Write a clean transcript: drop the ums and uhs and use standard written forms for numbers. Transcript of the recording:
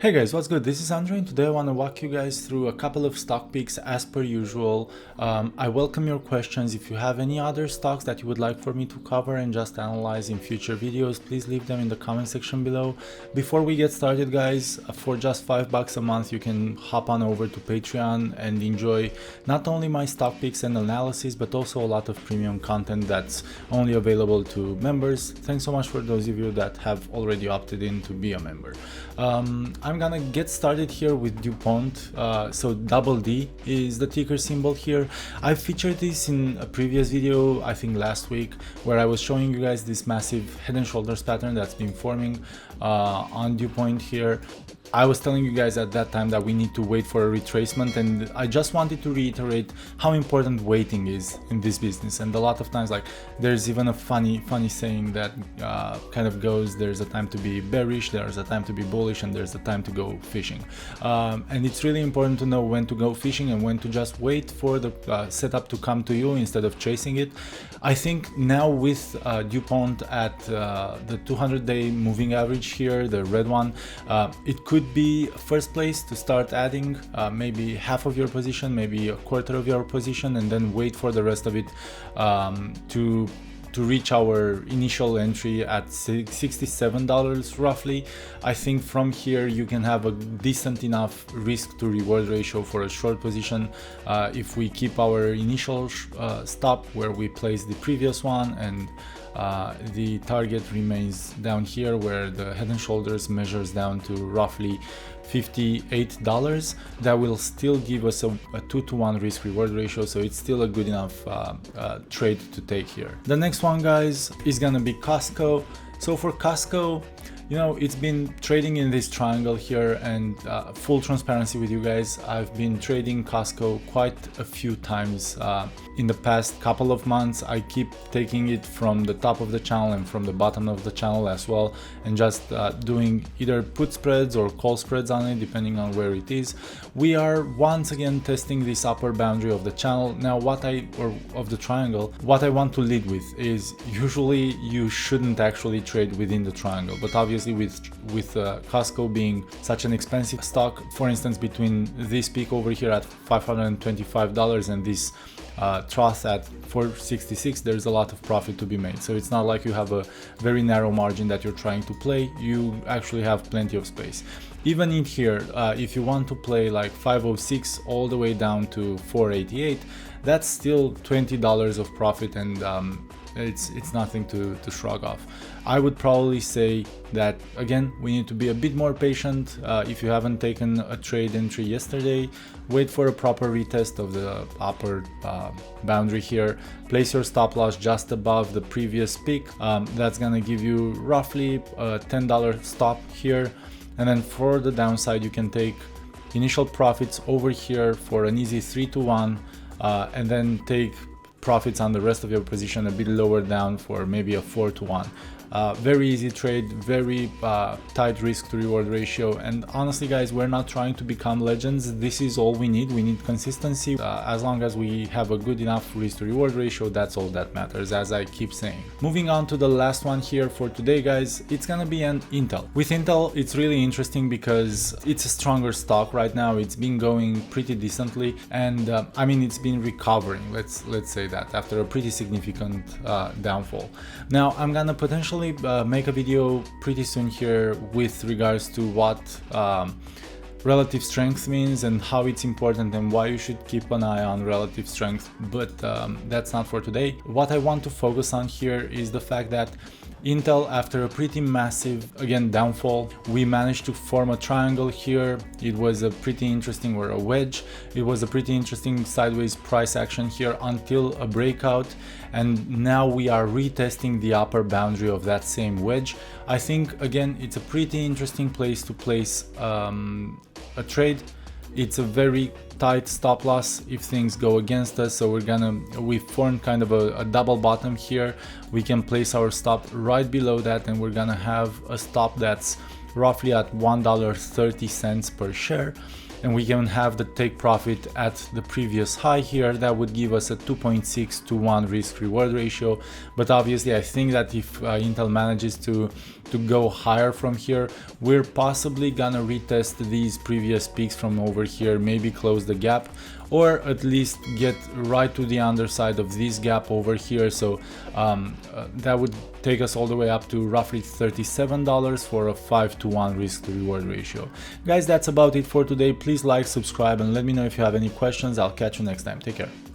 Hey guys, what's good? This is Andre and today I want to walk you guys through a couple of stock picks as per usual. I welcome your questions. If you have any other stocks that you would like for me to cover and just analyze in future videos, please leave them in the comment section below. Before we get started guys, for just $5 a month you can hop on over to Patreon and enjoy not only my stock picks and analysis but also a lot of premium content that's only available to members. Thanks so much for those of you that have already opted in to be a member. I'm gonna get started here with DuPont. So double D is the ticker symbol here. I featured this in a previous video, I think last week, where I was showing you guys this massive head and shoulders pattern that's been forming on DuPont here. I was telling you guys at that time that we need to wait for a retracement, and I just wanted to reiterate how important waiting is in this business. And a lot of times, like, there's even a funny saying that kind of goes, there's a time to be bearish, there's a time to be bullish, and there's a time to go fishing. And it's really important to know when to go fishing and when to just wait for the setup to come to you instead of chasing it. I think now with DuPont at the 200-day moving average here, the red one, it could be first place to start adding maybe half of your position, maybe a quarter of your position, and then wait for the rest of it to reach our initial entry at $67 roughly. I think from here you can have a decent enough risk to reward ratio for a short position if we keep our initial stop where we placed the previous one, and the target remains down here where the head and shoulders measures down to roughly $58. That will still give us a 2-to-1 risk reward ratio, so it's still a good enough trade to take here. The next one guys is gonna be Costco. So for Costco, you know, it's been trading in this triangle here, and full transparency with you guys, I've been trading Costco quite a few times in the past couple of months. I keep taking it from the top of the channel and from the bottom of the channel as well, and just doing either put spreads or call spreads on it depending on where it is. We are once again testing this upper boundary of the channel. Now of the triangle, what I want to lead with is usually you shouldn't actually trade within the triangle, but obviously with Costco being such an expensive stock, for instance, between this peak over here at $525 and this trough at $466, there's a lot of profit to be made. So it's not like you have a very narrow margin that you're trying to play, you actually have plenty of space. Even in here, if you want to play like 506 all the way down to 488, that's still $20 of profit, and it's nothing to shrug off. I would probably say that again we need to be a bit more patient. If you haven't taken a trade entry yesterday, wait for a proper retest of the upper boundary here. Place your stop loss just above the previous peak. That's gonna give you roughly a $10 stop here, and then for the downside you can take initial profits over here for an easy 3-to-1, and then take profits on the rest of your position a bit lower down for maybe a 4-to-1. Very easy trade, very tight risk to reward ratio, and honestly guys, we're not trying to become legends. This is all we need. We need consistency. As long as we have a good enough risk to reward ratio, that's all that matters, as I keep saying. Moving on to the last one here for today guys, it's gonna be an Intel. With Intel, it's really interesting because it's a stronger stock right now. It's been going pretty decently, and I mean, it's been recovering, let's say that, after a pretty significant downfall. Now I'm gonna potentially make a video pretty soon here with regards to what relative strength means and how it's important and why you should keep an eye on relative strength, but that's not for today. What I want to focus on here is the fact that Intel, after a pretty massive, again, downfall, we managed to form a triangle here. It was a pretty interesting, or a wedge. It was a pretty interesting sideways price action here until a breakout, and now we are retesting the upper boundary of that same wedge. I think, again, it's a pretty interesting place to place a trade. It's a very tight stop loss if things go against us, so we formed kind of a double bottom here. We can place our stop right below that, and we're gonna have a stop that's roughly at $1.30 per share. and we can have the take profit at the previous high here. That would give us a 2.6 to 1 risk reward ratio. But obviously I think that if Intel manages to go higher from here, we're possibly gonna retest these previous peaks from over here, maybe close the gap, or at least get right to the underside of this gap over here. So that would take us all the way up to roughly $37 for a 5 to 1 risk to reward ratio. Guys, that's about it for today. Please like, subscribe, and let me know if you have any questions. I'll catch you next time. Take care.